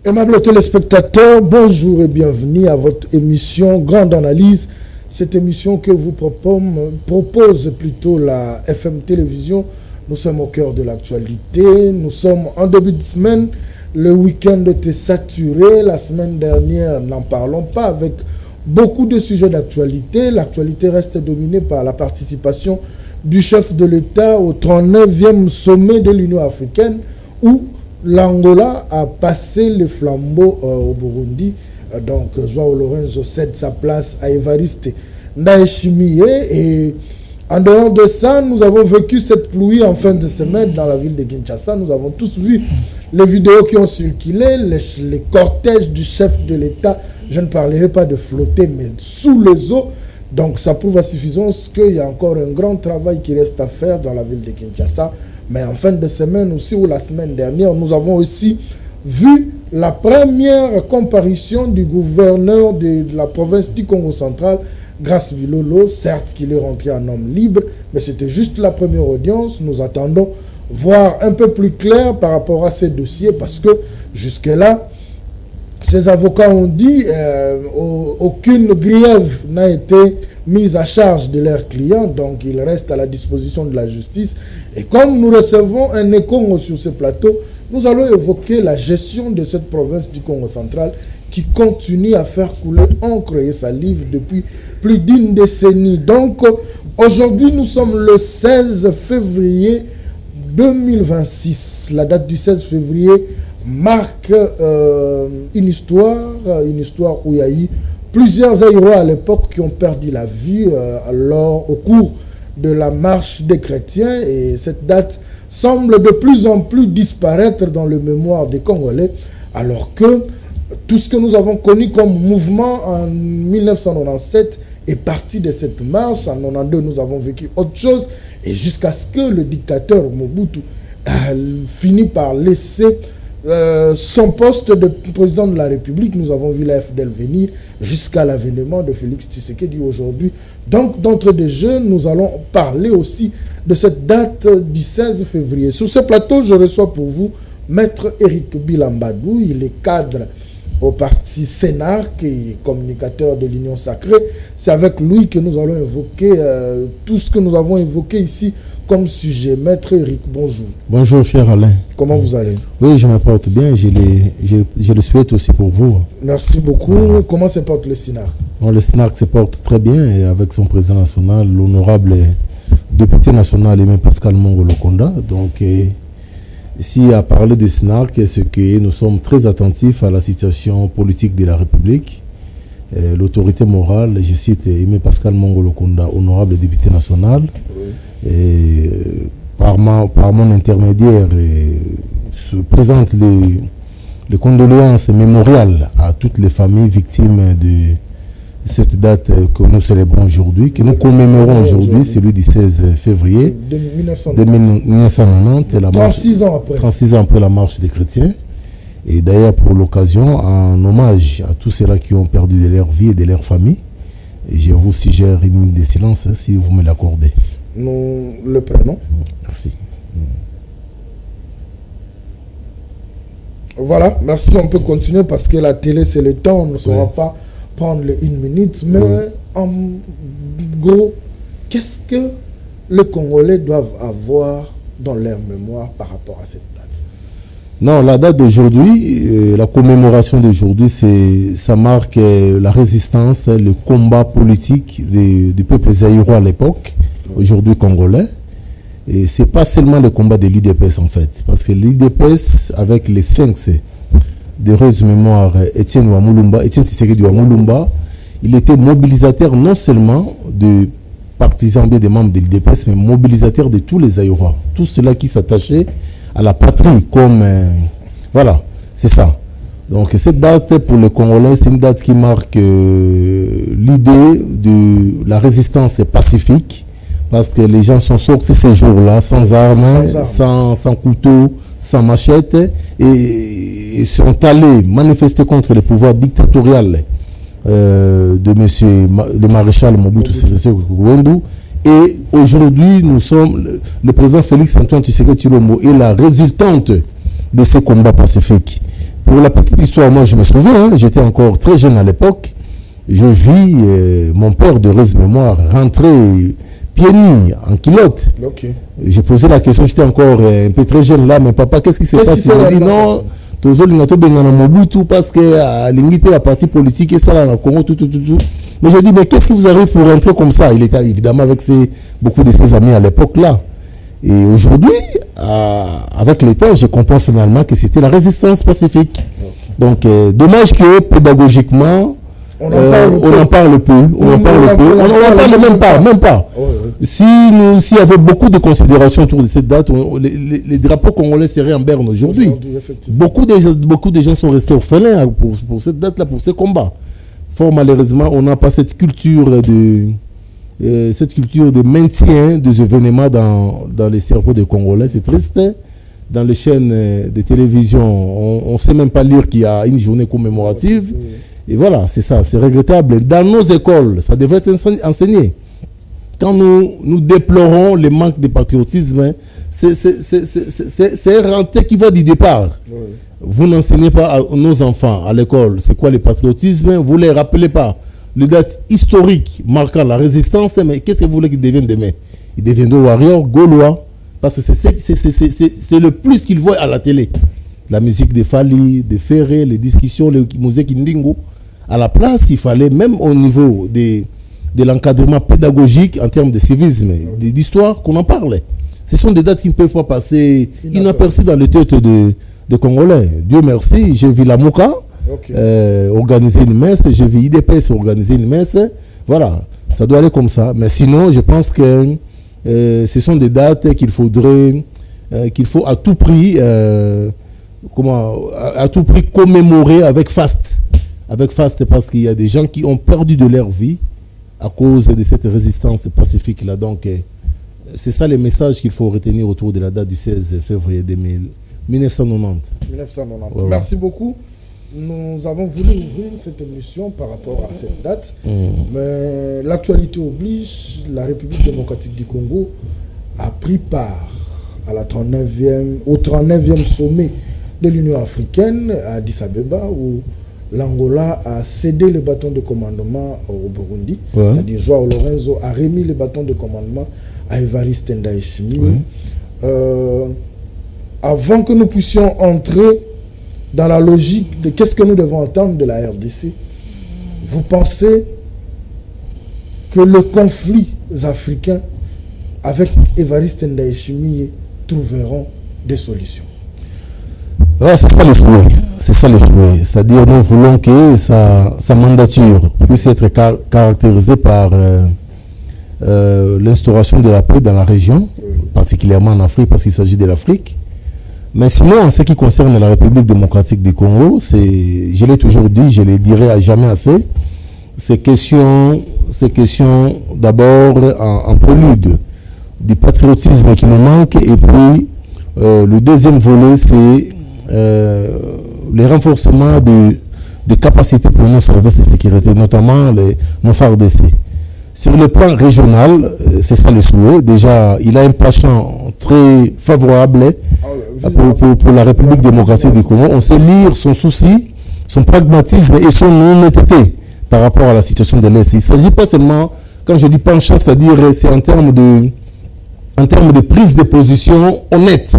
Aimables téléspectateurs, bonjour et bienvenue à votre émission Grande Analyse. Cette émission que vous propose plutôt la FM Télévision. Nous sommes au cœur de l'actualité. Nous sommes en début de semaine. Le week-end était saturé. La semaine dernière, n'en parlons pas, avec beaucoup de sujets d'actualité. L'actualité reste dominée par la participation du chef de l'État au 39e sommet de l'Union africaine où l'Angola a passé le flambeau au Burundi. Donc, João Lourenço cède sa place à Évariste Ndayishimiye. Et en dehors de ça, nous avons vécu cette pluie en fin de semaine dans la ville de Kinshasa. Nous avons tous vu les vidéos qui ont circulé, les cortèges du chef de l'État. Je ne parlerai pas de flotter, mais sous les eaux. Donc, ça prouve à suffisance qu'il y a encore un grand travail qui reste à faire dans la ville de Kinshasa. Mais en fin de semaine aussi, ou la semaine dernière, nous avons aussi vu la première comparution du gouverneur de la province du Congo central, Grace Bilolo. Certes qu'il est rentré en homme libre, mais c'était juste la première audience. Nous attendons voir un peu plus clair par rapport à ces dossiers, parce que jusque-là, ces avocats ont dit aucune griève n'a été mise à charge de leurs clients, donc ils restent à la disposition de la justice. Et comme nous recevons un écho sur ce plateau, nous allons évoquer la gestion de cette province du Congo central qui continue à faire couler encre et salive depuis plus d'une décennie. Donc aujourd'hui, nous sommes le 16 février 2026. La date du 16 février marque une histoire où il y a eu plusieurs Aïrois à l'époque qui ont perdu la vie au cours de la marche des chrétiens, et cette date semble de plus en plus disparaître dans le mémoire des Congolais, alors que tout ce que nous avons connu comme mouvement en 1997 est parti de cette marche. En 1992, nous avons vécu autre chose, et jusqu'à ce que le dictateur Mobutu finit par laisser son poste de président de la République. Nous avons vu la FDL venir jusqu'à l'avènement de Félix Tshisekedi aujourd'hui. Donc, d'entre des jeunes, nous allons parler aussi de cette date du 16 février. Sur ce plateau, je reçois pour vous Maître Éric Bilambadou. Il est cadre au parti Sénarc et communicateur de l'Union Sacrée. C'est avec lui que nous allons évoquer tout ce que nous avons évoqué ici comme sujet. Maître Éric, bonjour. Bonjour, cher Alain. Comment vous allez? Oui, je me porte bien. Je le souhaite aussi pour vous. Merci beaucoup. Comment se porte le SINARC? Le SINARC se porte très bien, et avec son président national, l'honorable député national Aimé Pascal Mongo Lokonda. Donc, ici, à parler de SINARC, c'est que nous sommes très attentifs à la situation politique de la République. L'autorité morale, je cite Aimé Pascal Mongo Lokonda, honorable député national. Et par mon intermédiaire, se présente les condoléances mémoriales à toutes les familles victimes de cette date que nous célébrons aujourd'hui, que nous commémorons aujourd'hui, celui du 16 février 1990, 36 ans après la marche des chrétiens. Et d'ailleurs, pour l'occasion, en hommage à tous ceux-là qui ont perdu de leur vie et de leur famille, je vous suggère une minute de silence, si vous me l'accordez. Nous le prenons. Merci. Voilà, merci. On peut continuer parce que la télé, c'est le temps. On ne saura pas prendre les 1 minute. Mais en gros, qu'est-ce que les Congolais doivent avoir dans leur mémoire par rapport à cette date? Non, la date d'aujourd'hui, la commémoration d'aujourd'hui, ça marque la résistance, le combat politique du peuple zaïrois à l'époque, aujourd'hui congolais. Et ce n'est pas seulement le combat de l'UDPS en fait, parce que l'UDPS, avec les sphinx d'heureuse mémoire, Étienne Tshisekedi Wamulumba, il était mobilisateur non seulement de partisans bien des membres de l'UDPS, mais mobilisateur de tous les Zaïrois, tous ceux-là qui s'attachaient à la patrie, comme voilà, c'est ça. Donc cette date pour les Congolais, c'est une date qui marque l'idée de la résistance pacifique, parce que les gens sont sortis ces jours-là sans armes, sans couteau, sans machette, et sont allés manifester contre le pouvoir dictatorial de monsieur le maréchal Mobutu Sese Seko Kuwendu. Et aujourd'hui, nous sommes, le président Félix Antoine Tshisekedi Tshilombo est la résultante de ces combats pacifiques. pour la petite histoire, moi je me souviens, hein, j'étais encore très jeune à l'époque. Je vis mon père de heureuse mémoire rentrer pieds nus, en culotte. Okay. J'ai posé la question, j'étais encore un peu très jeune là, mais papa, qu'est-ce qui se passe? Il m'a dit non, Mobutu parce que la partie politique et ça là, Congo, tout. Mais j'ai dit, mais qu'est-ce qui vous arrive pour rentrer comme ça? Il était évidemment avec beaucoup de ses amis à l'époque là. Et aujourd'hui, avec le temps, je comprends finalement que c'était la résistance pacifique. Okay. Donc, dommage que pédagogiquement, on en parle peu. On n'en parle même pas. S'il y avait beaucoup de considérations autour de cette date, les drapeaux congolais seraient en berne aujourd'hui. Beaucoup de gens sont restés orphelins pour cette date-là, pour ce combat. Fort malheureusement, on n'a pas cette culture de maintien des événements dans les cerveaux des Congolais. C'est triste. Dans les chaînes de télévision, on ne sait même pas lire qu'il y a une journée commémorative. Et voilà, c'est ça, c'est regrettable. Dans nos écoles, ça devrait être enseigné. Quand nous déplorons le manque de patriotisme, c'est un renté qui va du départ. Oui. Vous n'enseignez pas à nos enfants à l'école c'est quoi le patriotisme, vous ne les rappelez pas. Les dates historiques marquant la résistance, mais qu'est-ce que vous voulez qu'ils deviennent demain? Ils deviendront warriors, gaulois, parce que c'est le plus qu'ils voient à la télé. La musique de Fali, de Ferré, les discussions, les musiques Ndingo. À la place, il fallait, même au niveau de l'encadrement pédagogique en termes de civisme, d'histoire, qu'on en parle. Ce sont des dates qui ne peuvent pas passer inaperçues dans les têtes des Congolais. Dieu merci, j'ai vu la Mouka organiser une messe, j'ai vu IDPS organiser une messe. Voilà, ça doit aller comme ça. Mais sinon, je pense que ce sont des dates qu'il faut à tout prix, à tout prix commémorer avec faste. Avec faste parce qu'il y a des gens qui ont perdu de leur vie à cause de cette résistance pacifique-là. Donc, c'est ça le message qu'il faut retenir autour de la date du 16 février 1990. 1990. Ouais. Merci beaucoup. Nous avons voulu ouvrir cette émission par rapport à cette date, mais l'actualité oblige, la République démocratique du Congo a pris part à au 39e sommet de l'Union africaine à Addis Abeba, où l'Angola a cédé le bâton de commandement au Burundi, c'est-à-dire Joao Lorenzo a remis le bâton de commandement à Évariste Ndayishimiye. Avant que nous puissions entrer dans la logique de qu'est-ce que nous devons attendre de la RDC, vous pensez que le conflit africain avec Évariste Ndayishimiye trouveront des solutions? C'est ça le souhait. C'est ça le souhait. C'est-à-dire nous voulons que sa mandature puisse être caractérisée par l'instauration de la paix dans la région, particulièrement en Afrique, parce qu'il s'agit de l'Afrique. Mais sinon, en ce qui concerne la République démocratique du Congo, je l'ai toujours dit, je le dirai à jamais assez, ces questions d'abord en prélude du patriotisme qui nous manque, et puis le deuxième volet, c'est le renforcement de capacités pour nos services de sécurité, notamment nos FARDC. Sur le plan régional, c'est ça le souhait. Déjà, il a un penchant très favorable pour la République démocratique du Congo. On sait lire son souci, son pragmatisme et son honnêteté par rapport à la situation de l'Est. Il ne s'agit pas seulement, quand je dis penchant, c'est-à-dire c'est en termes de prise de position honnête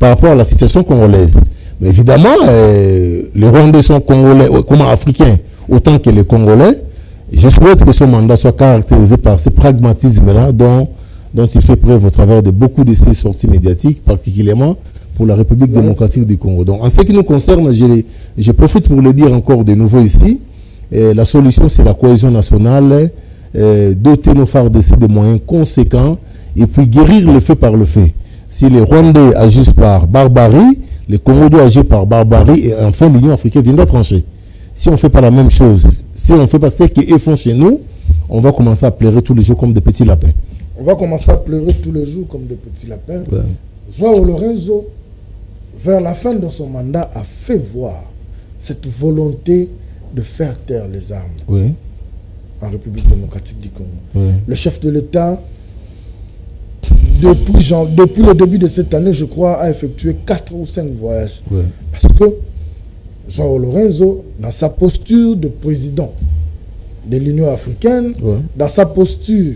par rapport à la situation congolaise. Mais évidemment, les Rwandais sont congolais, comme africains, autant que les Congolais. Je souhaite que son mandat soit caractérisé par ce pragmatisme-là dont il fait preuve au travers de beaucoup de ses sorties médiatiques, particulièrement pour la République démocratique du Congo. Donc, en ce qui nous concerne, je profite pour le dire encore de nouveau ici, la solution, c'est la cohésion nationale, doter nos FARDC de moyens conséquents et puis guérir le fait par le fait. Si les Rwandais agissent par barbarie, les Congo doivent agir par barbarie et enfin l'Union africaine viendra trancher. Si on ne fait pas la même chose, si on ne fait pas ce qu'ils font chez nous, on va commencer à pleurer tous les jours comme des petits lapins. On va commencer à pleurer tous les jours comme des petits lapins. Joao Lorenzo, vers la fin de son mandat, a fait voir cette volonté de faire taire les armes en République démocratique du Congo. Le chef de l'État, depuis le début de cette année, je crois, a effectué 4 ou 5 voyages. Parce que João Lourenço, dans sa posture de président de l'Union africaine, dans sa posture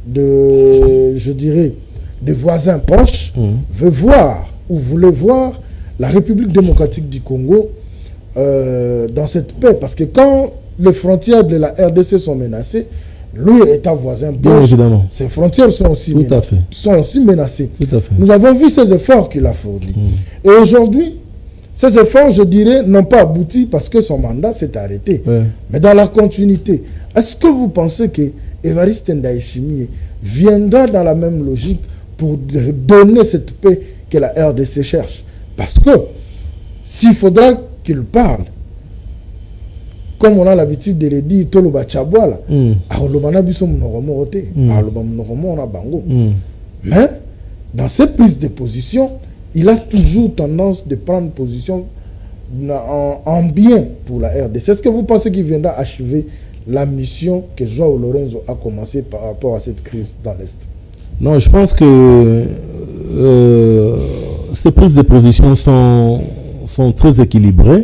de, je dirais, de voisins proches, veut voir ou voulait voir la République démocratique du Congo dans cette paix. Parce que quand les frontières de la RDC sont menacées, lui, étant voisin proche, ses frontières sont aussi menacées. Tout à fait. Nous avons vu ces efforts qu'il a fournis. Et aujourd'hui, ces efforts, je dirais, n'ont pas abouti parce que son mandat s'est arrêté. Mais dans la continuité, est-ce que vous pensez que Évariste Ndayishimiye viendra dans la même logique pour donner cette paix que la RDC cherche? Parce que s'il faudra qu'il parle, comme on a l'habitude de le dire, mais dans cette prise de position, il a toujours tendance de prendre position en bien pour la RDC. Est-ce que vous pensez qu'il viendra achever la mission que João Lourenço a commencé par rapport à cette crise dans l'Est? Non, je pense que ces prises de position sont très équilibrées,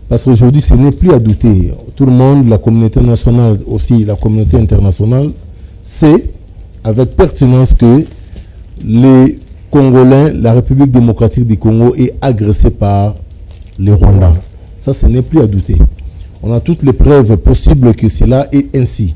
parce qu'aujourd'hui, ce n'est plus à douter. Tout le monde, la communauté nationale aussi, la communauté internationale, sait avec pertinence que les Congolais, la République démocratique du Congo est agressée par les Rwandais. Ça, ce n'est plus à douter. On a toutes les preuves possibles que cela est ainsi.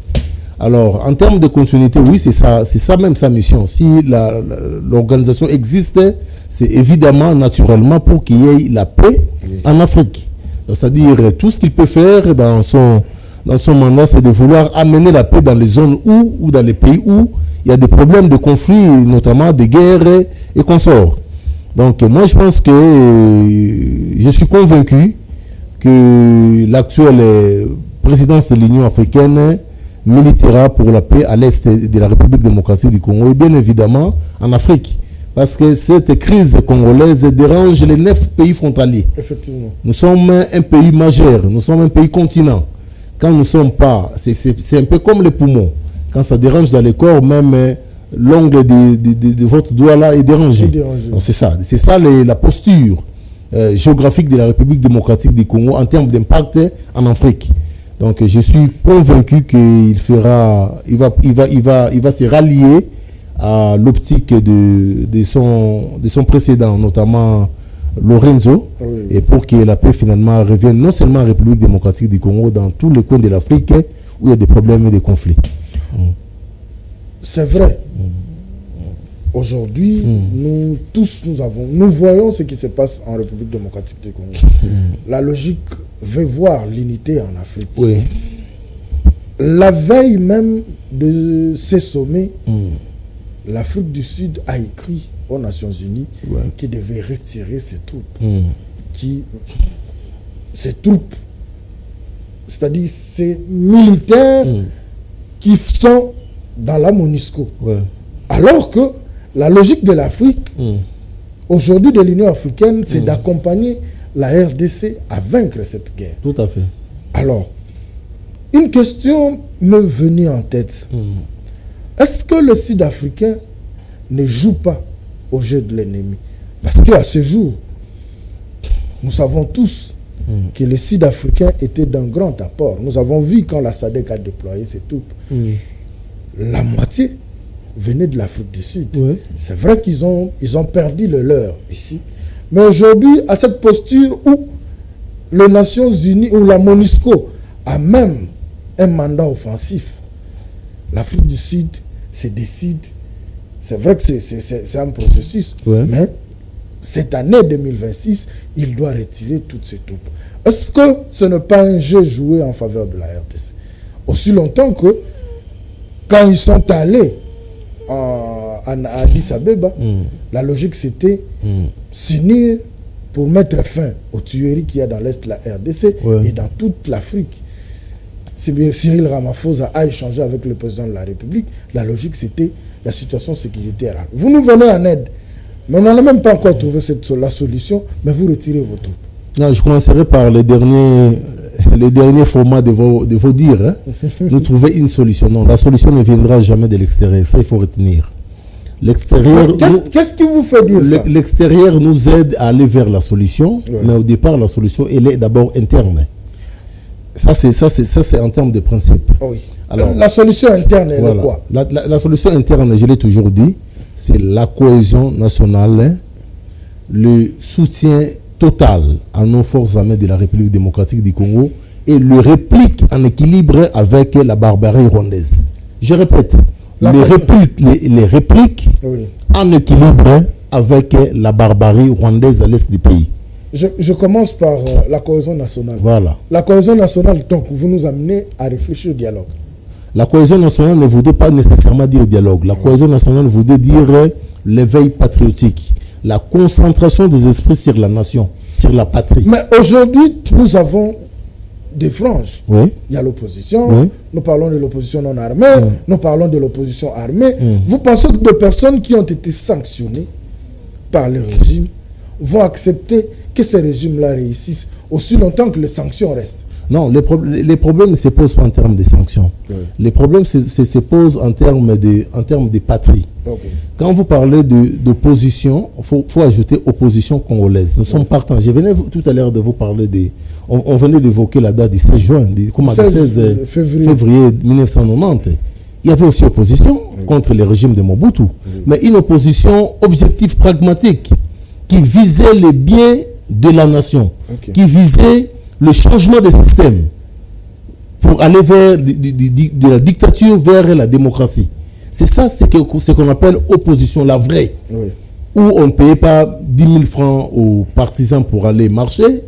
Alors, en termes de continuité, oui, c'est ça même sa mission. Si l'organisation existe, c'est évidemment, naturellement, pour qu'il y ait la paix en Afrique. C'est-à-dire, tout ce qu'il peut faire dans son mandat, c'est de vouloir amener la paix dans les zones ou dans les pays où il y a des problèmes de conflits, notamment de guerres et consorts. Donc, moi, je pense que je suis convaincu que l'actuelle présidence de l'Union africaine militera pour la paix à l'est de la République démocratique du Congo et bien évidemment en Afrique. Parce que cette crise congolaise dérange les 9 pays frontaliers. Effectivement. Nous sommes un pays majeur, nous sommes un pays continent. Quand nous ne sommes pas, c'est un peu comme les poumons. Quand ça dérange dans le corps, même l'ongle de votre doigt là est dérangé. C'est ça la posture géographique de la République démocratique du Congo en termes d'impact en Afrique. Donc je suis convaincu qu'il va se rallier à l'optique de son précédent, notamment Lourenço, et pour que la paix finalement revienne non seulement en République démocratique du Congo, dans tous les coins de l'Afrique où il y a des problèmes et des conflits. C'est vrai. Aujourd'hui, nous voyons ce qui se passe en République démocratique du Congo. La logique veut voir l'unité en Afrique. Oui. La veille même de ces sommets, l'Afrique du Sud a écrit aux Nations Unies qu'il devait retirer ses troupes. Ces troupes, c'est-à-dire ces militaires qui sont dans la MONUSCO. Alors que la logique de l'Afrique, aujourd'hui de l'Union africaine, c'est d'accompagner la RDC à vaincre cette guerre. Tout à fait. Alors, une question me venait en tête. Est-ce que le Sud-Africain ne joue pas au jeu de l'ennemi? Parce qu'à ce jour, nous savons tous que le Sud-Africain était d'un grand apport. Nous avons vu quand la SADC a déployé ses troupes. La moitié venait de l'Afrique du Sud. C'est vrai qu'ils ont perdu le leur ici. Mais aujourd'hui, à cette posture où les Nations Unies ou la MONUSCO a même un mandat offensif, l'Afrique du Sud se décide. C'est vrai que c'est un processus, mais cette année 2026, il doit retirer toutes ses troupes. Est-ce que ce n'est pas un jeu joué en faveur de la RDC? Aussi longtemps que quand ils sont allés à Addis Abeba, la logique c'était s'unir pour mettre fin aux tueries qu'il y a dans l'Est de la RDC et dans toute l'Afrique. Cyril Ramaphosa a échangé avec le président de la République. La logique c'était la situation sécuritaire. Vous nous venez en aide, mais on n'a même pas encore trouvé la solution, mais vous retirez vos troupes. Non, je commencerai par le dernier format de vos dires. Nous trouver une solution. Non, la solution ne viendra jamais de l'extérieur. Ça, il faut retenir. L'extérieur... Qu'est-ce qui vous fait dire ça? L'extérieur nous aide à aller vers la solution, mais au départ, la solution, elle est d'abord interne. Ça, c'est en termes de principe. Oui. Alors, la solution interne, elle est quoi? La solution interne, je l'ai toujours dit, c'est la cohésion nationale, le soutien total à nos forces armées de la République démocratique du Congo et le réplique en équilibre avec la barbarie rwandaise. Je répète, les répliques en équilibre avec la barbarie rwandaise à l'est du pays. Je commence par la cohésion nationale. Voilà. La cohésion nationale, donc, vous nous amenez à réfléchir au dialogue. La cohésion nationale ne voudrait pas nécessairement dire dialogue. La cohésion nationale voudrait dire l'éveil patriotique, la concentration des esprits sur la nation, sur la patrie. Mais aujourd'hui, nous avons des franges. Oui. Il y a l'opposition, oui. Nous parlons de l'opposition non armée, nous parlons de l'opposition armée. Vous pensez que des personnes qui ont été sanctionnées par le régime vont accepter que ces régimes-là réussissent aussi longtemps que les sanctions restent? Non, les problèmes ne se posent pas en termes de sanctions. Les problèmes se posent en termes de patrie. Quand vous parlez d'opposition, il faut ajouter opposition congolaise. Nous sommes partants. Je venais tout à l'heure de vous parler on venait d'évoquer la date du 16 juin, 16 février 1990. Il y avait aussi opposition contre le régime de Mobutu. Mais une opposition objective, pragmatique, qui visait le bien de la nation, qui visait le changement de système pour aller vers de la dictature vers la démocratie. C'est ça ce qu'on appelle opposition, la vraie. Où on ne payait pas 10 000 francs aux partisans pour aller marcher,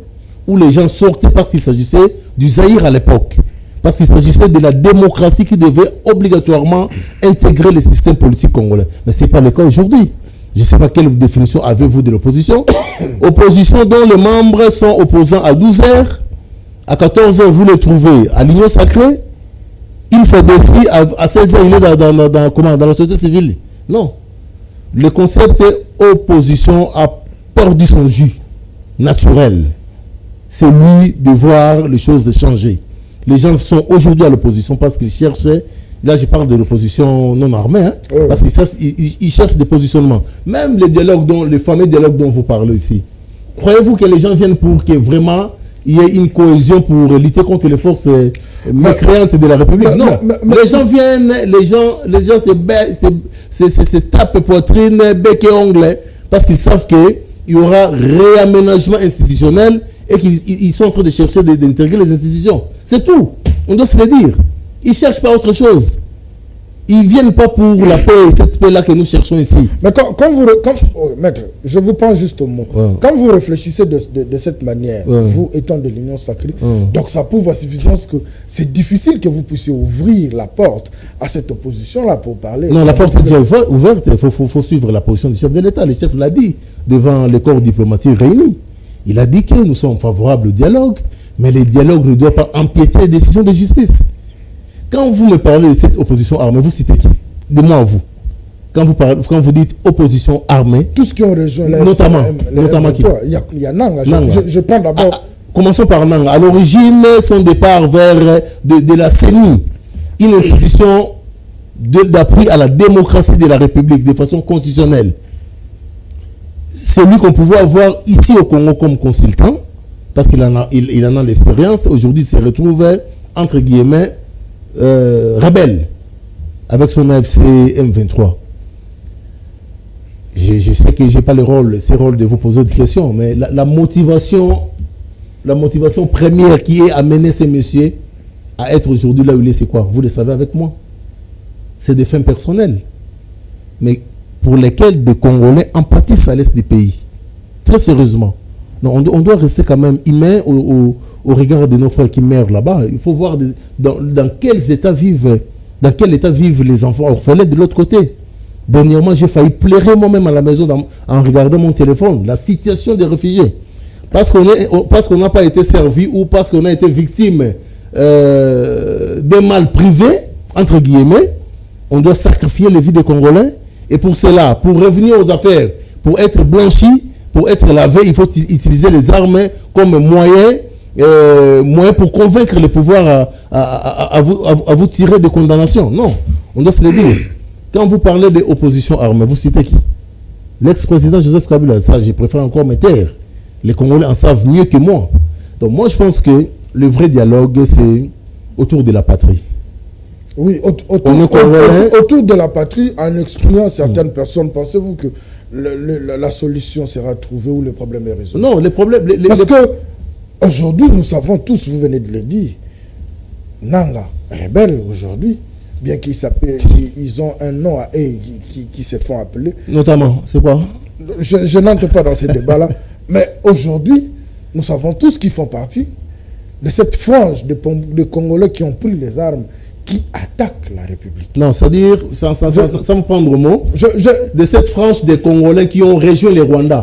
où les gens sortaient parce qu'il s'agissait du Zaïre à l'époque. Parce qu'il s'agissait de la démocratie qui devait obligatoirement intégrer le système politique congolais. Mais ce n'est pas le cas aujourd'hui. Je ne sais pas quelle définition avez-vous de l'opposition. Opposition dont les membres sont opposants à 12h. À 14h, vous les trouvez à l'Union Sacrée. Il faut aussi à 16h, il est dans la société civile. Non. Le concept opposition a perdu son jus naturel. C'est lui de voir les choses changer. Les gens sont aujourd'hui à l'opposition parce qu'ils cherchaient. Là, je parle de l'opposition non armée, parce qu'ils cherchent des positionnements. Même les fameux dialogues dont vous parlez ici. Croyez-vous que les gens viennent pour que vraiment il y ait une cohésion pour lutter contre les forces mécréantes de la République? Non. Les gens viennent, les gens se tapent poitrine, bec et ongles, parce qu'ils savent qu'il y aura réaménagement institutionnel et qu'ils sont en train de chercher d'intégrer les institutions. C'est tout. On doit se le dire. Ils ne cherchent pas autre chose. Ils ne viennent pas pour la paix, cette paix-là que nous cherchons ici. Mais maître, je vous prends juste au mot. Quand vous réfléchissez de cette manière, vous étant de l'Union Sacrée, donc ça prouve à suffisance que c'est difficile que vous puissiez ouvrir la porte à cette opposition-là pour parler. Non, la porte est déjà ouverte. Il faut suivre la position du chef de l'État. Le chef l'a dit devant les corps diplomatiques réunis. Il a dit que nous sommes favorables au dialogue, mais le dialogue ne doit pas empiéter les décisions de justice. Quand vous me parlez de cette opposition armée, vous citez qui? Dis-moi vous. Quand vous dites opposition armée, tous qui ont rejoint la notamment qui? Il y a Nanga. Je prends d'abord. Commençons par Nanga. À l'origine, son départ vers de la CENI, une institution d'appui à la démocratie de la République de façon constitutionnelle. C'est lui qu'on pouvait avoir ici au Congo comme consultant, parce qu'il en a l'expérience. Aujourd'hui, il se retrouve, entre guillemets, rebelle, avec son AFC M23. Je sais que je n'ai pas ce rôle de vous poser des questions, mais la motivation première qui est amenée ces messieurs à être aujourd'hui là où il est, c'est quoi? Vous le savez avec moi. C'est des fins personnelles, mais pour lesquelles des Congolais empathisent à l'est du pays. Très sérieusement. Non, on doit rester quand même humain au regard de nos frères qui meurent là-bas. Il faut voir dans quel état vivent les enfants orphelins de l'autre côté. Dernièrement, j'ai failli pleurer moi-même à la maison en regardant mon téléphone. La situation des réfugiés. Parce qu'on n'a pas été servi ou parce qu'on a été victime d'un mal privé, entre guillemets, on doit sacrifier les vies des Congolais. Et pour cela, pour revenir aux affaires, pour être blanchi, pour être lavé, il faut utiliser les armes comme moyen pour convaincre le pouvoir à vous tirer des condamnations. Non, on doit se le dire. Quand vous parlez de opposition armée, vous citez qui? L'ex-président Joseph Kabila. Ça, je préfère encore me taire. Les Congolais en savent mieux que moi. Donc moi, je pense que le vrai dialogue, c'est autour de la patrie. Oui, autour de la patrie, en excluant certaines personnes, pensez-vous que la solution sera trouvée ou le problème est résolu? Non, le problème... Parce que aujourd'hui, nous savons tous, vous venez de le dire, Nanga, rebelle aujourd'hui, bien qu'ils ont un nom à eux qui se font appeler. Notamment, c'est quoi? Je n'entre pas dans ces débats-là, mais aujourd'hui, nous savons tous qu'ils font partie de cette frange de Congolais qui ont pris les armes, qui attaquent la République. Non, c'est-à-dire, sans me prendre au mot, de cette frange des Congolais qui ont rejoint les Rwandais.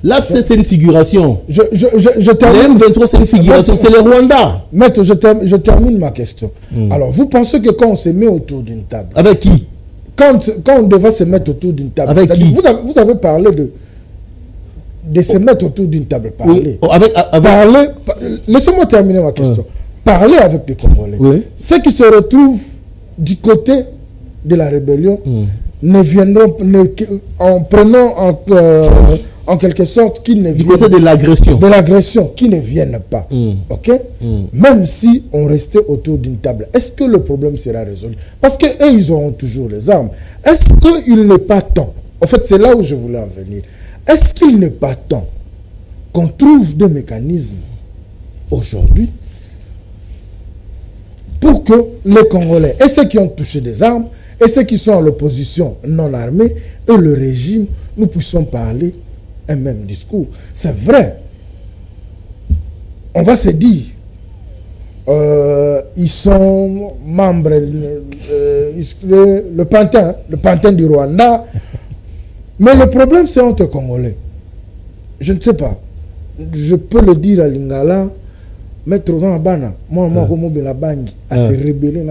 Là, c'est une figuration. Je termine. Le M23, c'est une figuration, c'est les Rwandais. Maître, je termine ma question. Alors, vous pensez que quand on se met autour d'une table... Avec qui? Quand on devait se mettre autour d'une table... Avec qui? Vous avez parlé de se mettre autour d'une table, parler. Oui, laissez-moi terminer ma question. Parler avec les Congolais. Oui. Ceux qui se retrouvent du côté de la rébellion ne viendront en prenant en quelque sorte qu'ils ne viennent du côté de l'agression. De l'agression, qui ne viennent pas. Ok? Même si on restait autour d'une table, est-ce que le problème sera résolu? Parce qu'eux, ils auront toujours les armes. Est-ce qu'il n'est pas temps? En fait, c'est là où je voulais en venir. Est-ce qu'il n'est pas temps qu'on trouve des mécanismes aujourd'hui pour que les Congolais, et ceux qui ont touché des armes, et ceux qui sont à l'opposition non armée, et le régime, nous puissions parler un même discours? C'est vrai. On va se dire, ils sont membres, le pantin du Rwanda, mais le problème c'est entre Congolais. Je ne sais pas. Je peux le dire à Lingala, mettre aux Abana, moi, à se rebeller.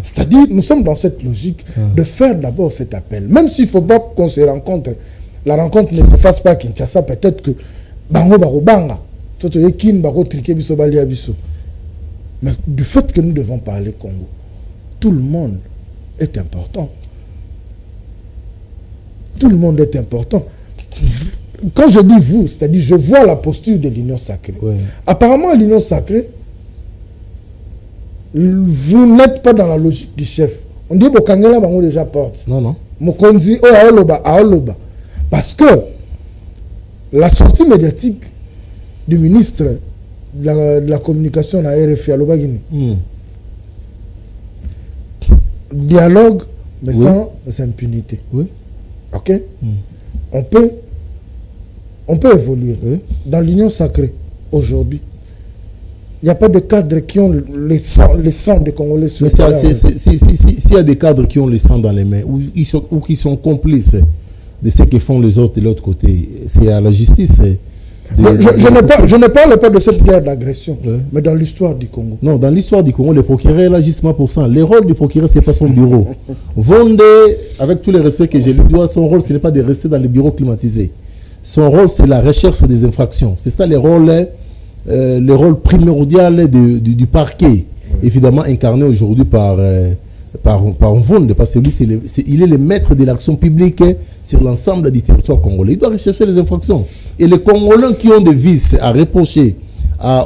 C'est-à-dire, nous sommes dans cette logique de faire d'abord cet appel. Même s'il ne faut pas qu'on se rencontre, la rencontre ne se fasse pas à Kinshasa, peut-être que Bango Baro Banga, mais du fait que nous devons parler Congo, tout le monde est important. Tout le monde est important. Quand je dis vous, c'est-à-dire je vois la posture de l'Union sacrée. Ouais. Apparemment, l'Union sacrée, vous n'êtes pas dans la logique du chef. On dit que Kangela Bango déjà porte. Non, non. Mokonzi, Aoloba. Parce que la sortie médiatique du ministre de la communication à RFI à Lobagini, dialogue, mais sans impunité. Oui. Ok? On peut évoluer. Dans l'Union sacrée, aujourd'hui, il n'y a pas de cadres qui ont le sang des Congolais sur les mains. S'il y a des cadres qui ont le sang dans les mains, ou qui sont complices de ce que font les autres de l'autre côté, c'est à la justice. Je ne parle pas de cette guerre d'agression, mais dans l'histoire du Congo. Non, dans l'histoire du Congo, le procureur est là justement pour ça. Le rôle du procureur, ce n'est pas son bureau. Vonde, avec tous les respects que je lui dois, son rôle, ce n'est pas de rester dans les bureaux climatisés. Son rôle, c'est la recherche des infractions. C'est ça le rôle primordial du parquet, évidemment incarné aujourd'hui par Vonde, parce que lui, il est le maître de l'action publique sur l'ensemble du territoire congolais. Il doit rechercher les infractions. Et les Congolais qui ont des vices à reprocher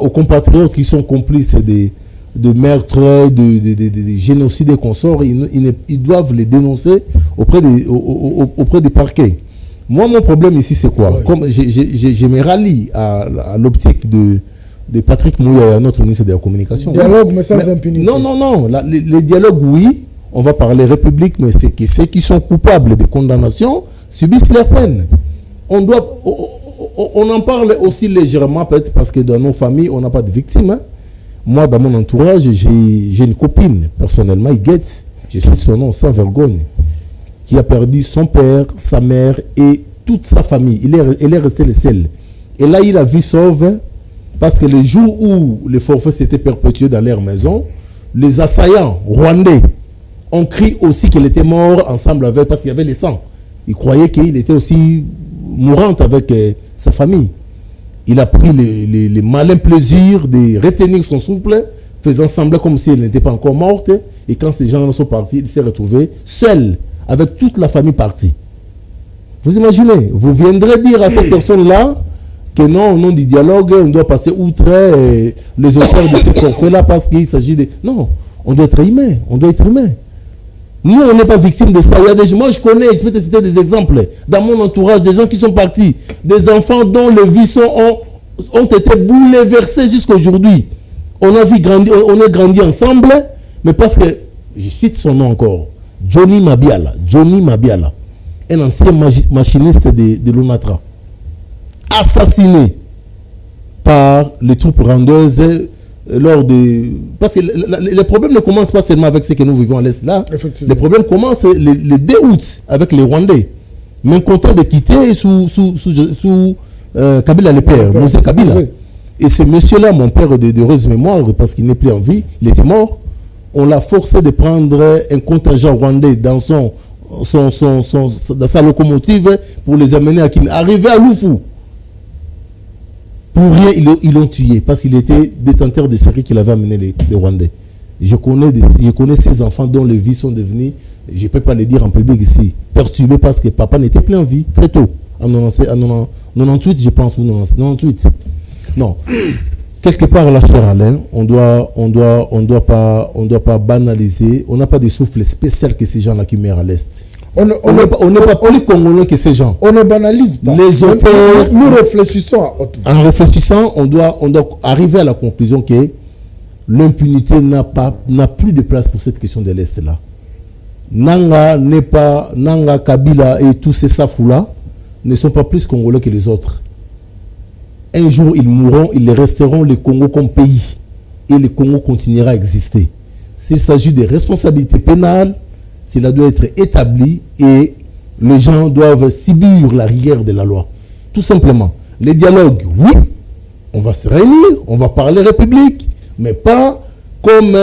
aux compatriotes qui sont complices de meurtres, de génocides et consorts, ils doivent les dénoncer auprès des parquets. Moi, mon problème ici, c'est quoi? Comme je me rallie à l'optique de Patrick Mouya, notre ministre de la Communication. Dialogue, mais sans impunité. Non. Les dialogues, oui, on va parler République, mais c'est que ceux qui sont coupables de condamnation subissent les peines. On en parle aussi légèrement, peut-être parce que dans nos familles, on n'a pas de victimes. Moi, dans mon entourage, j'ai une copine, personnellement, Iguette, je cite son nom sans vergogne, qui a perdu son père, sa mère et toute sa famille. Elle est restée le seul. Et là, il a vu sauve parce que le jour où les forfaits s'étaient perpétués dans leur maison, les assaillants rwandais ont crié aussi qu'il était mort ensemble avec, parce qu'il y avait le sang. Ils croyaient qu'il était aussi mourant avec sa famille. Il a pris le malin plaisir de retenir son souffle faisant semblant comme si elle n'était pas encore morte. Et quand ces gens sont partis, il s'est retrouvé seul, avec toute la famille partie. Vous imaginez, vous viendrez dire à cette personne-là que non, au nom du dialogue, on doit passer outre les auteurs de ces forfaits-là parce qu'il s'agit de... Non, on doit être humain, on doit être humain. Nous, on n'est pas victime de ça. Il y a des gens, moi je connais, je peux te citer des exemples dans mon entourage, des gens qui sont partis, des enfants dont les vies ont été bouleversées jusqu'à aujourd'hui. On a grandi ensemble, mais parce que, je cite son nom encore, Johnny Mabiala, un ancien machiniste de l'ONATRA, assassiné par les troupes rwandaises lors de... Parce que les problèmes ne commencent pas seulement avec ce que nous vivons à l'Est là. Les problèmes commencent le 2 août avec les Rwandais. Mais content de quitter sous Kabila le père, Mosé Kabila. Et ce monsieur-là, mon père d'heureuse mémoire, parce qu'il n'est plus en vie, il était mort, on l'a forcé de prendre un contingent rwandais dans dans sa locomotive pour les amener à Kinshasa. Arrivé à Lufu. Pour rien, ils l'ont tué parce qu'il était détenteur de séries qu'il avait amené les Rwandais. Je connais ces enfants dont les vies sont devenues, je ne peux pas le dire en public ici, perturbés parce que papa n'était plus en vie très tôt. En 98, je pense, ou 98. Non. Quelque part, là, cher Alain, on doit pas banaliser. On n'a pas de souffle spécial que ces gens-là qui meurent à l'Est. On n'est pas plus congolais que ces gens. On ne banalise pas. Les auteurs, nous réfléchissons à haute voix. En réfléchissant, on doit arriver à la conclusion que l'impunité n'a plus de place pour cette question de l'Est là. Nanga, Kabila et tous ces safous-là ne sont pas plus congolais que les autres. Un jour, ils mourront, ils resteront le Congo comme pays. Et le Congo continuera à exister. S'il s'agit de responsabilités pénales, cela doit être établi et les gens doivent subir la rigueur de la loi. Tout simplement. Les dialogues, oui, on va se réunir, on va parler République, mais pas comme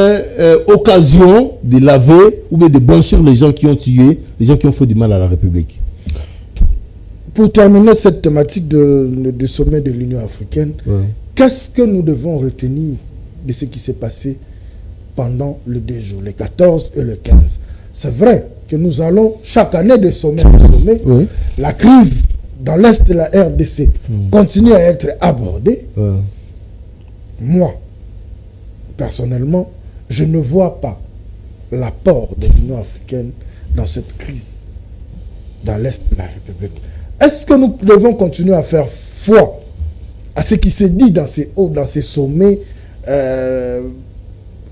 occasion de laver ou de blanchir les gens qui ont tué, les gens qui ont fait du mal à la République. Pour terminer cette thématique de sommet de l'Union africaine, qu'est-ce que nous devons retenir de ce qui s'est passé pendant les 2 jours, le 14 et le 15? C'est vrai que nous allons chaque année de sommet en sommet. La crise dans l'Est de la RDC continue à être abordée. Moi, personnellement, je ne vois pas l'apport de l'Union africaine dans cette crise dans l'Est de la République. Est-ce que nous devons continuer à faire foi à ce qui s'est dit dans ces sommets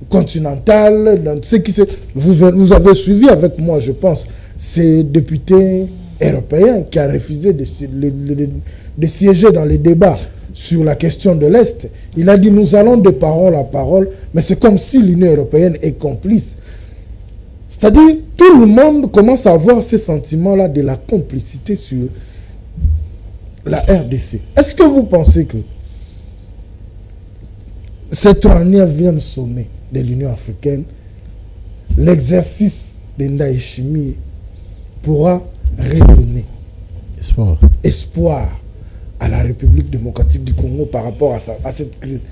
continentaux, dans ce qui vous avez suivi avec moi, je pense, ces députés européens qui a refusé de siéger dans les débats sur la question de l'Est. Il a dit nous allons de parole à parole, mais c'est comme si l'Union européenne est complice. C'est-à-dire tout le monde commence à avoir ces sentiments-là de la complicité sur la RDC. Est-ce que vous pensez que cette 39e sommet de l'Union africaine, l'exercice de Ndayishimiye pourra redonner espoir à la République démocratique du Congo par rapport à cette crise?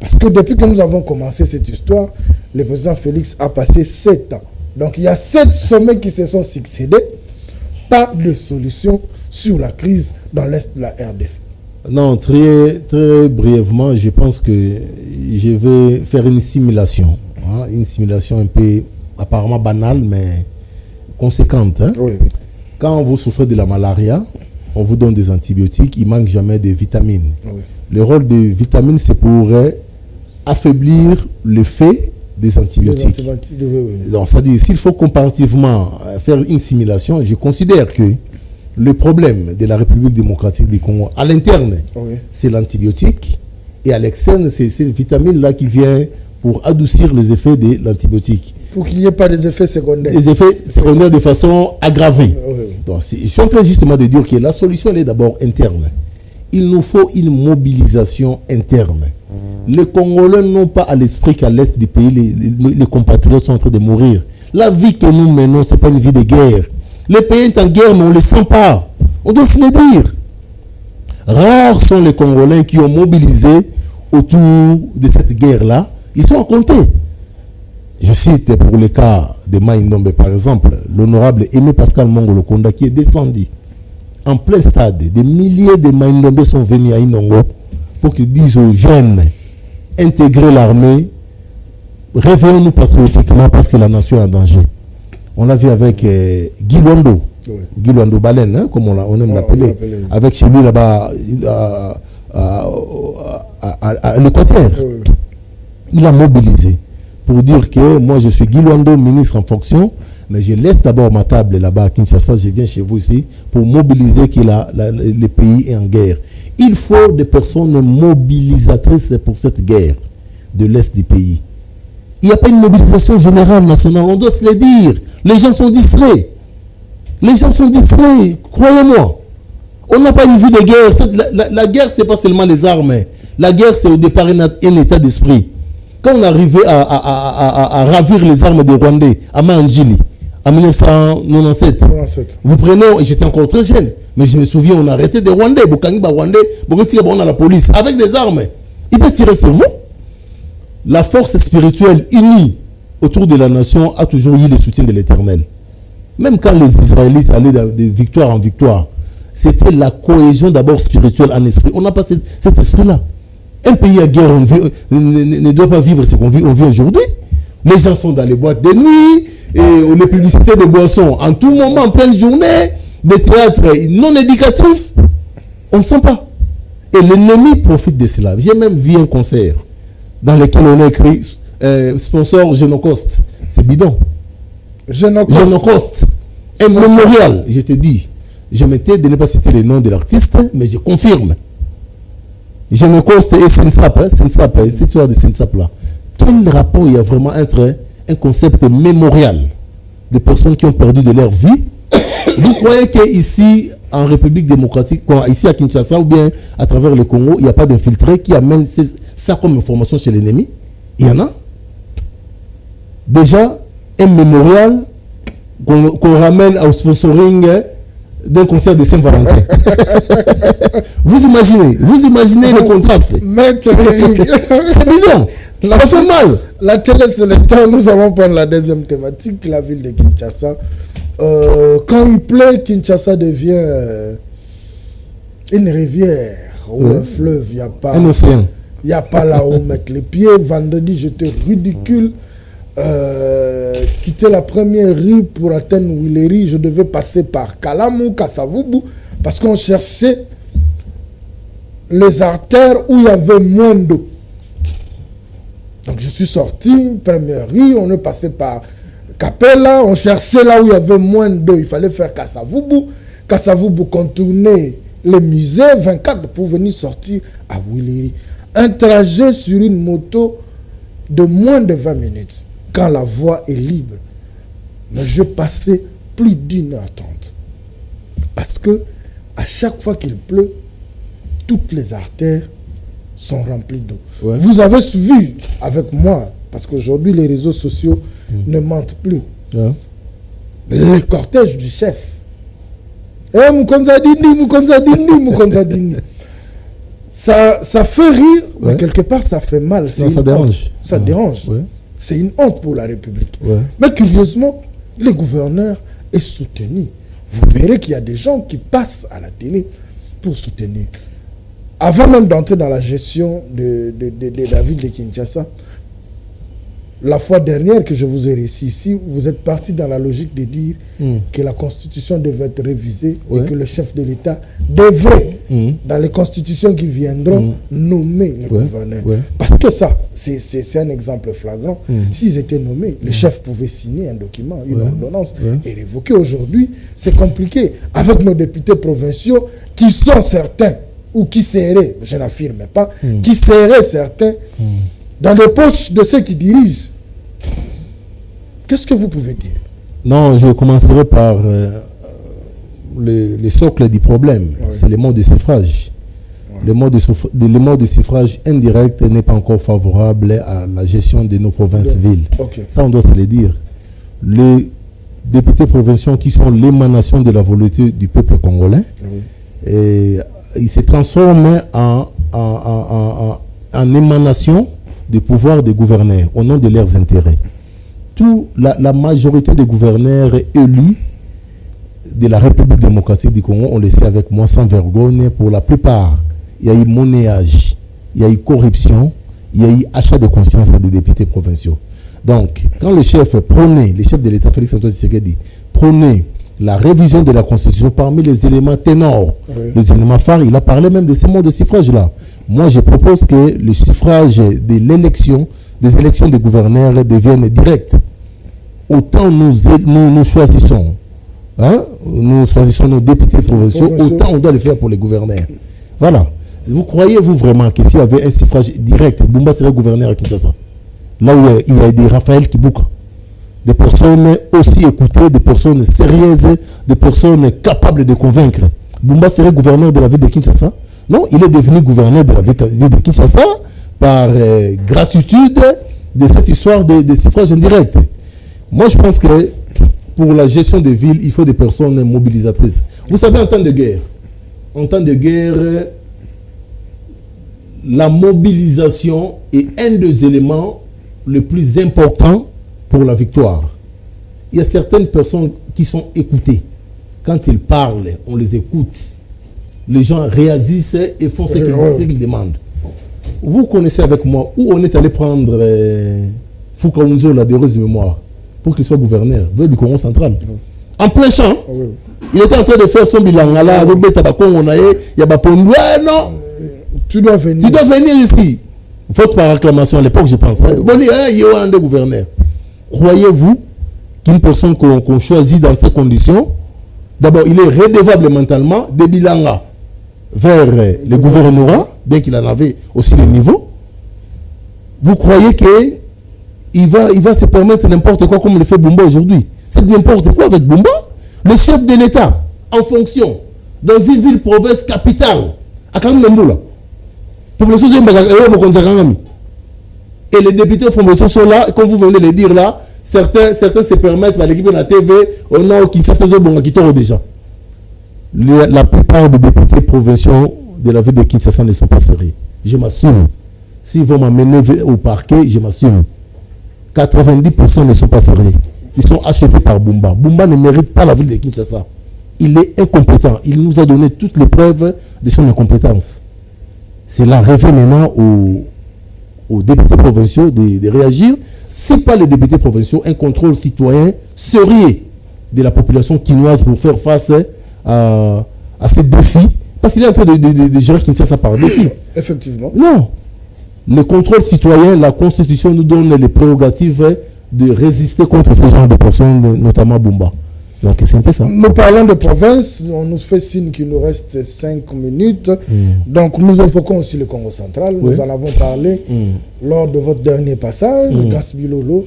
Parce que depuis que nous avons commencé cette histoire, le président Félix a passé 7 ans. Donc il y a 7 sommets qui se sont succédés, pas de solution sur la crise dans l'Est de la RDC. Non, très, très brièvement, je pense que je vais faire une simulation. Une simulation un peu apparemment banale, mais conséquente. Oui. Quand vous souffrez de la malaria, on vous donne des antibiotiques, il ne manque jamais de vitamines. Oui. Le rôle des vitamines, c'est pour affaiblir l'effet des antibiotiques. Donc, c'est-à-dire, s'il faut comparativement faire une simulation, je considère que le problème de la République démocratique du Congo, à l'interne, c'est l'antibiotique, et à l'externe, c'est cette vitamine-là qui vient pour adoucir les effets de l'antibiotique. Pour qu'il n'y ait pas des effets secondaires. Des effets secondaires de façon aggravée. Donc, je suis en train justement de dire que la solution, elle est d'abord interne. Il nous faut une mobilisation interne. Les Congolais n'ont pas à l'esprit qu'à l'est du pays, les compatriotes sont en train de mourir. La vie que nous menons, ce n'est pas une vie de guerre. Le pays est en guerre, mais on ne le sent pas. On doit se le dire. Rares sont les Congolais qui ont mobilisé autour de cette guerre-là. Il Ils sont à compter. Je cite pour le cas de Maïndombe, par exemple, l'honorable Aimé Pascal Mongolo Konda qui est descendu en plein stade. Des milliers de Maïndombe sont venus à Inongo pour qu'ils disent aux jeunes, intégrer l'armée, réveillons-nous patriotiquement parce que la nation est en danger. On l'a vu avec Guy Luando, oui. Guy Luando Baleine, hein, comme on aime l'appeler, avec chez lui là-bas à l'Équateur. Oui. Il a mobilisé pour dire que moi je suis Guy Luando, ministre en fonction, mais je laisse d'abord ma table là-bas à Kinshasa, je viens chez vous ici pour mobiliser que le pays est en guerre. Il faut des personnes mobilisatrices pour cette guerre de l'Est du pays. Il n'y a pas une mobilisation générale nationale, on doit se le dire. Les gens sont distraits. Les gens sont distraits, croyez-moi. On n'a pas une vue de guerre. La guerre, ce n'est pas seulement les armes. La guerre, c'est au départ un état d'esprit. Quand on arrivait à ravir les armes des Rwandais à Manjili, en 1997, vous prenez, j'étais encore très jeune, mais je me souviens, on a arrêté des Rwandais, on a la police, avec des armes. Ils peuvent tirer sur vous. La force spirituelle unie autour de la nation a toujours eu le soutien de l'Éternel. Même quand les Israélites allaient de victoire en victoire, c'était la cohésion d'abord spirituelle en esprit. On n'a pas cet esprit-là. Un pays à guerre ne doit pas vivre ce qu'on vit aujourd'hui. Les gens sont dans les boîtes de nuit, et les publicités de boissons en tout moment, en pleine journée, des théâtres non éducatifs. On ne sent pas. Et l'ennemi profite de cela. J'ai même vu un concert dans lequel on a écrit sponsor Génocoste. C'est bidon. Génocoste. Un mémorial, je te dis. Je m'étais de ne pas citer le nom de l'artiste, mais je confirme. Génocoste et Sensap, cette histoire de Sensap là. Quel rapport il y a vraiment entre un concept mémorial des personnes qui ont perdu de leur vie? Vous croyez qu'ici, en République démocratique, ici à Kinshasa ou bien à travers le Congo, il n'y a pas d'infiltrés qui amènent ça comme information chez l'ennemi? Il y en a. Déjà, un mémorial qu'on ramène au sponsoring d'un concert de Saint-Valentin. Vous imaginez le contraste. C'est bizarre. Ça fait mal. La télé, c'est le temps. Nous allons prendre la deuxième thématique, la ville de Kinshasa. Quand il pleut, Kinshasa devient une rivière ou un fleuve. Il n'y a pas un océan. Il n'y a pas là où mettre les pieds. Vendredi, j'étais ridicule. Quitter la première rue pour atteindre Willery, je devais passer par Kalamu, Kasavubu, parce qu'on cherchait les artères où il y avait moins d'eau. Donc je suis sorti, première rue, on est passé par Kapela, on cherchait là où il y avait moins d'eau, il fallait faire Kasavubu. Kasavubu contourner le musée 24 pour venir sortir à Willery. Un trajet sur une moto de moins de 20 minutes. Quand la voie est libre. Mais je passais plus d'1h30. Parce que à chaque fois qu'il pleut, toutes les artères sont remplies d'eau. Ouais. Vous avez suivi avec moi, parce qu'aujourd'hui les réseaux sociaux ne mentent plus. Ouais. Le cortège du chef. Eh, Moukonzadini. Ça fait rire, mais quelque part ça fait mal. Non, ça dérange. Ça dérange. Ouais. C'est une honte pour la République. Ouais. Mais curieusement, le gouverneur est soutenu. Vous verrez qu'il y a des gens qui passent à la télé pour soutenir. Avant même d'entrer dans la gestion de la ville de Kinshasa, la fois dernière que je vous ai reçu ici, vous êtes parti dans la logique de dire que la Constitution devait être révisée et que le chef de l'État devrait, dans les constitutions qui viendront, nommer le gouverneur. Ouais. Parce que ça, c'est un exemple flagrant. S'ils étaient nommés, le chef pouvait signer un document, une ordonnance, et révoquer. Aujourd'hui, c'est compliqué. Avec nos députés provinciaux qui sont certains, ou qui seraient, je n'affirme pas, qui seraient certains, dans les poches de ceux qui dirigent. Qu'est-ce que vous pouvez dire? Non, je commencerai par le socle du problème. Oui. C'est le mode de suffrage. Oui. Le mode de suffrage indirect n'est pas encore favorable à la gestion de nos provinces-villes. Okay. Ça, on doit se le dire. Les députés provinciaux qui sont l'émanation de la volonté du peuple congolais, et ils se transforment en émanation des pouvoirs des gouverneurs au nom de leurs intérêts. La majorité des gouverneurs élus de la République démocratique du Congo, on le sait avec moi sans vergogne, pour la plupart, il y a eu monnayage, il y a eu corruption, il y a eu achat de conscience des députés provinciaux. Donc, quand le chef de l'État, Félix Antoine Tshisekedi, prônait la révision de la Constitution parmi les éléments ténors, les éléments phares, il a parlé même de ces mots de suffrage-là. Moi, je propose que le suffrage de l'élection, des élections des gouverneurs deviennent directes. Autant nous choisissons, nous choisissons nos députés provinciaux, autant on doit le faire pour les gouverneurs. Voilà. Vous croyez-vous vraiment que s'il y avait un suffrage direct, Bumba serait gouverneur à Kinshasa? Là où il y a des Raphaël Kibuka, des personnes aussi écoutées, des personnes sérieuses, des personnes capables de convaincre. Bumba serait gouverneur de la ville de Kinshasa? Non, il est devenu gouverneur de la ville de Kinshasa par gratitude de cette histoire de suffrage indirect. Moi, je pense que pour la gestion des villes, il faut des personnes mobilisatrices. Vous savez, en temps de guerre, la mobilisation est un des éléments les plus importants pour la victoire. Il y a certaines personnes qui sont écoutées. Quand ils parlent, on les écoute. Les gens réagissent et font ce qu'ils demandent. Vous connaissez avec moi où on est allé prendre Foucaounzo, la déreuse mémoire, pour qu'il soit gouverneur du Congo central. En plein champ. Il était en train de faire son bilan. Là, il y a non. Tu dois venir. Tu dois venir ici. Faute par acclamation à l'époque, je pense. Il y a un des gouverneurs. Croyez-vous qu'une personne qu'on choisit dans ces conditions, d'abord, il est redevable mentalement des bilanga vers le gouvernorat, bien qu'il en avait aussi le niveau. Vous croyez qu'il va se permettre n'importe quoi comme le fait Bumba aujourd'hui? C'est n'importe quoi avec Bumba. Le chef de l'État, en fonction, dans une ville, province, capitale, à Kamemboula, pour les choses, et les députés provinciaux sont là, comme vous venez de le dire là, certains se permettent par l'équipe de la TV, au nom qui déjà. La plupart des députés provinciaux de la ville de Kinshasa ne sont pas sérieux. Je m'assume. S'ils vont m'amener au parquet, je m'assume. 90% ne sont pas sérieux. Ils sont achetés par Bumba. Bumba ne mérite pas la ville de Kinshasa. Il est incompétent. Il nous a donné toutes les preuves de son incompétence. C'est la revient maintenant aux députés provinciaux de réagir. Si pas les députés provinciaux, un contrôle citoyen sérieux de la population quinoise pour faire face à ces défis. Parce qu'il est en train de gérer Kinshasa par défi. Effectivement. Non. Le contrôle citoyen, la Constitution nous donne les prérogatives de résister contre ce genre de personnes, notamment Bumba. Donc c'est un peu ça. Nous parlons de province, on nous fait signe qu'il nous reste 5 minutes. Donc nous évoquons aussi le Congo central. Nous en avons parlé lors de votre dernier passage, Gasbilolo.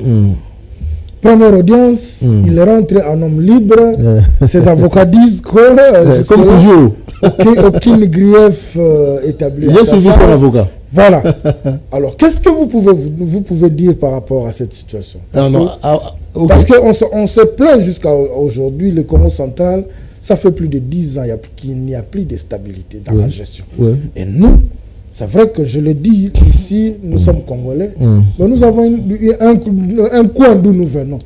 Première audience, il est rentré en homme libre. Ses avocats disent que comme toujours, aucune grief établi. J'ai suivi son avocat. Voilà. Alors, qu'est-ce que vous pouvez dire par rapport à cette situation? Parce qu'on se plaint jusqu'à aujourd'hui, le Congo central, ça fait plus de 10 ans qu'il n'y a plus de stabilité dans la gestion. Et nous, c'est vrai que je le dis ici, nous sommes Congolais, mais nous avons un coin d'où nous venons.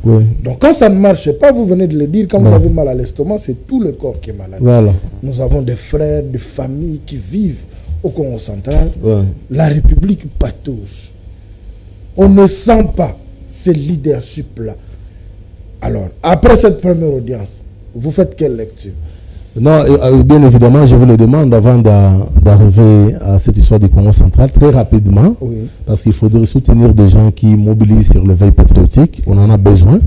Donc quand ça ne marche pas, vous venez de le dire, quand vous avez mal à l'estomac, c'est tout le corps qui est malade. Voilà. Nous avons des frères, des familles qui vivent au Congo central. La République patauge. On ne sent pas ce leadership-là. Alors, après cette première audience, vous faites quelle lecture? Non, bien évidemment, je vous le demande avant d'arriver à cette histoire du Congo central, très rapidement, parce qu'il faudrait soutenir des gens qui mobilisent sur le veille patriotique. On en a besoin.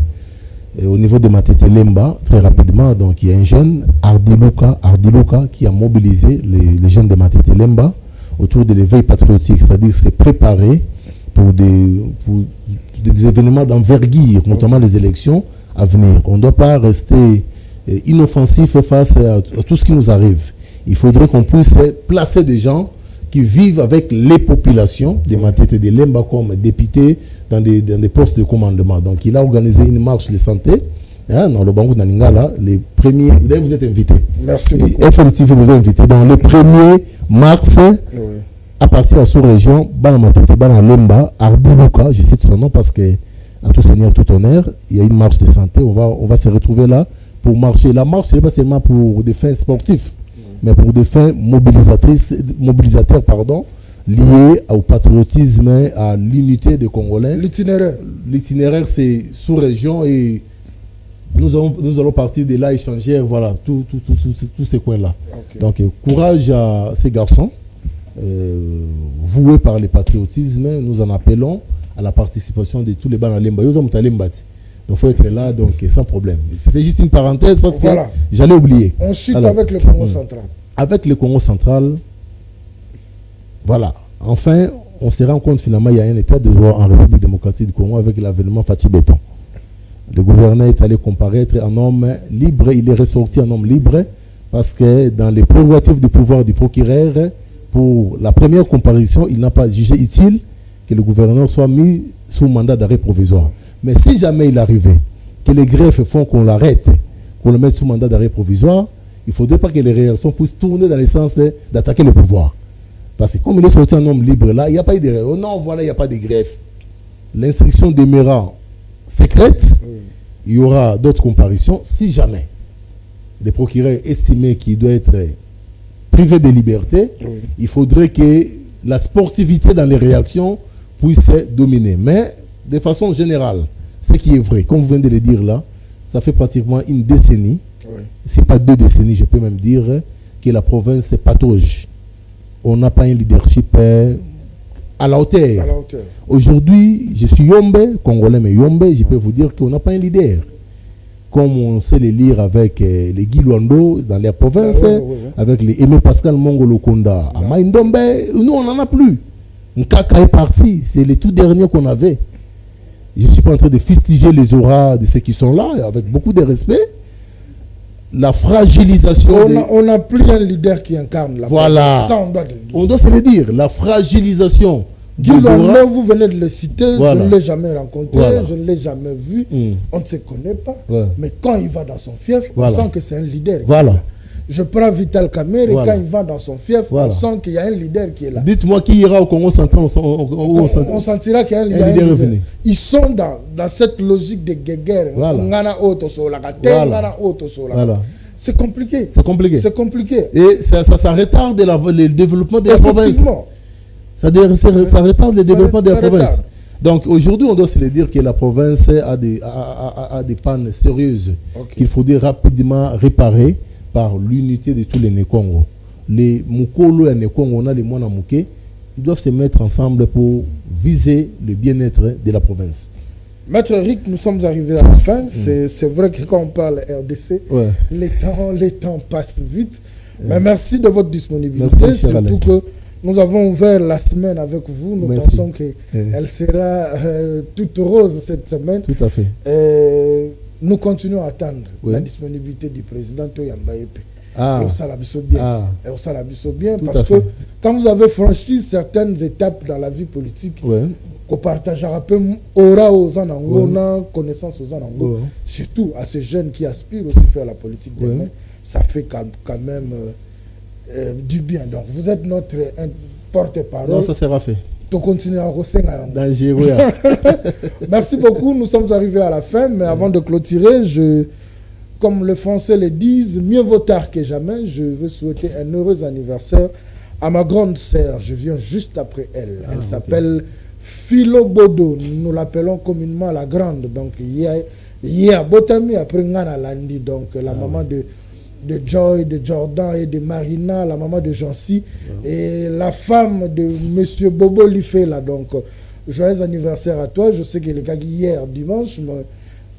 Et au niveau de Matete Lemba, très rapidement, donc il y a un jeune, Ardiluka, qui a mobilisé les jeunes de Matete Lemba autour de l'éveil patriotique, c'est-à-dire se préparer pour des événements d'envergure, notamment les élections à venir. On ne doit pas rester inoffensif face à tout ce qui nous arrive. Il faudrait qu'on puisse placer des gens qui vivent avec les populations de Matete de Lemba comme députés dans des postes de commandement. Donc il a organisé une marche de santé dans le Bango Naningala, les premiers. Vous êtes invités. Merci beaucoup. FMTV vous a invité dans le 1er mars à partir de la sous-région, Bana Matete, Bana Lemba, Ardiluka, je cite son nom parce que, à tout seigneur, tout honneur, il y a une marche de santé, on va se retrouver là pour marcher. La marche, ce n'est pas seulement pour des fins sportifs, mais pour des fins mobilisateurs, liés au patriotisme, à l'unité des Congolais. L'itinéraire, c'est sous-région et nous allons partir de là, échanger, voilà, tous ces coins-là. Okay. Donc, courage à ces garçons, voués par le patriotisme, nous en appelons à la participation de tous les Banalemba. Donc, il faut être là, donc, sans problème. C'était juste une parenthèse parce que j'allais oublier. On chute avec le Congo central. Avec le Congo central, voilà. Enfin, on se rend compte finalement qu'il y a un état de droit en République démocratique du Congo avec l'avènement Fatih Béton. Le gouverneur est allé comparaître un homme libre, il est ressorti un homme libre parce que dans les prérogatives du pouvoir du procureur, pour la première comparution, il n'a pas jugé utile que le gouverneur soit mis sous mandat d'arrêt provisoire. Mais si jamais il arrivait que les greffes font qu'on l'arrête, qu'on le mette sous mandat d'arrêt provisoire, il ne faudrait pas que les réactions puissent tourner dans le sens d'attaquer le pouvoir. Parce que comme il est sorti un homme libre là, il n'y a pas eu de... Oh non, voilà, il n'y a pas de greffe. L'instruction demeurant secrète, il y aura d'autres comparutions. Si jamais le procureur estimait qu'il doit être privé de liberté, il faudrait que la sportivité dans les réactions puisse dominer. Mais de façon générale, ce qui est vrai, comme vous venez de le dire là, ça fait pratiquement une décennie, si pas 2 décennies, je peux même dire, que la province patauge. On n'a pas un leadership à la hauteur. Aujourd'hui, je suis Yombe, Congolais mais Yombe, je peux vous dire qu'on n'a pas un leader. Comme on sait les lire avec les Guy Luando dans les provinces, avec les Aimé Pascal Mongolo Konda à Maïndombe, nous on n'en a plus. Nkaka est parti, c'est les tout derniers qu'on avait. Je ne suis pas en train de fustiger les auras de ceux qui sont là, avec beaucoup de respect. La fragilisation... On n'a plus un leader qui incarne la voilà. Ça, on doit se le dire. La fragilisation des auras... Vous venez de le citer, voilà. Je ne l'ai jamais rencontré, voilà. Je ne l'ai jamais vu, on ne se connaît pas. Mais quand il va dans son fief, on sent que c'est un leader. Voilà. Je prends Vital Kamerhe et quand il va dans son fief, on sent qu'il y a un leader qui est là. Dites-moi qui ira au Congo central, on sentira qu'il y a un leader. Ils sont dans cette logique de guerre. Voilà. C'est compliqué. C'est compliqué. C'est compliqué. Et ça retarde le développement de la province. Ça retarde le développement de la province. Donc aujourd'hui, on doit se le dire que la province a des pannes sérieuses qu'il faudrait rapidement réparer par l'unité de tous les Nékongo. Les Mukolo et les Nékongo, on a les Mwana Mouké, ils doivent se mettre ensemble pour viser le bien-être de la province. Maître Eric, nous sommes arrivés à la fin. C'est vrai que quand on parle RDC, les temps passent vite. Mais merci de votre disponibilité. Merci, surtout que nous avons ouvert la semaine avec vous. Nous pensons qu'elle sera toute rose cette semaine. Tout à fait. Nous continuons à attendre la disponibilité du président Toyamba Epe. Et au Salabiso bien. Et au Salabiso bien parce que quand vous avez franchi certaines étapes dans la vie politique, qu'on partagera peu aura aux Anango, connaissance aux Anango, surtout à ces jeunes qui aspirent aussi à faire la politique demain, ça fait quand même du bien. Donc vous êtes notre porte-parole. Non, ça sera fait. Merci beaucoup, nous sommes arrivés à la fin, mais avant de clôturer, comme les Français le disent, mieux vaut tard que jamais. Je veux souhaiter un heureux anniversaire à ma grande sœur. Je viens juste après elle. Elle s'appelle Philo Bodo. Nous l'appelons communément la grande. Donc, il y a Botami après Ngana Landi. Donc, la maman de Joy, de Jordan et de Marina, la maman de Jancy, et la femme de Monsieur Bobo Lifela. Donc, joyeux anniversaire à toi. Je sais que les gars hier, dimanche, mais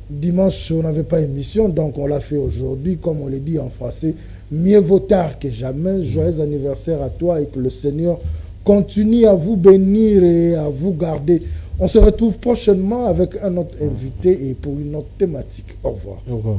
dimanche, on n'avait pas émission, donc on l'a fait aujourd'hui. Comme on le dit en français, mieux vaut tard que jamais. Joyeux anniversaire à toi et que le Seigneur continue à vous bénir et à vous garder. On se retrouve prochainement avec un autre invité et pour une autre thématique. Au revoir. Au revoir.